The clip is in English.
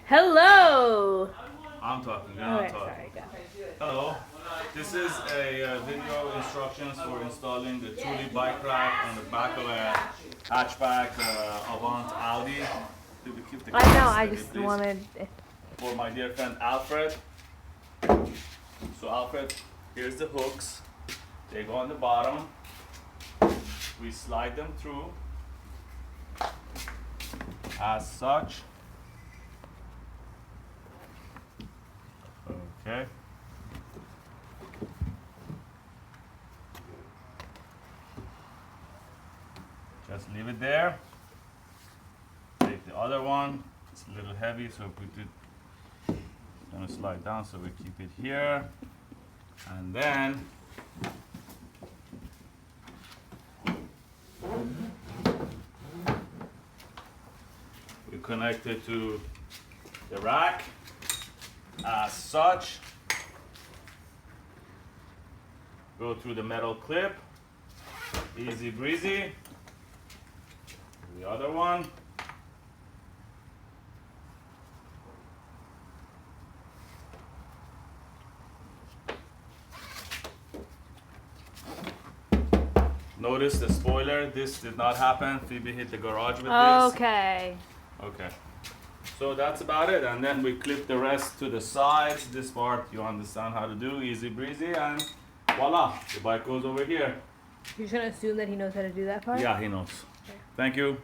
Hello. I'm talking, you're not Okay, talking. sorry, go. Hello. This is a video instructions for installing the Thule bike rack on the back of a hatchback Avant Audi. Do we keep the I know. I steady, just please? wanted. For my dear friend Alfred. So Alfred, here's the hooks. They go on the bottom. We slide them through as such. Okay. Just leave it there. Take the other one. It's a little heavy, so we do. It's gonna slide down, so we keep it here, and then we connect it to the rack as such. Go through the metal clip. Easy breezy. The other one. Notice the spoiler. This did not happen. Phoebe hit the garage with this. Okay. Okay. So that's about it. And then we clip the rest to the sides. This part you understand how to do. Easy breezy. And voila. The bike goes over here. You're just gonna assume that he knows how to do that part? Yeah, he knows. Thank you.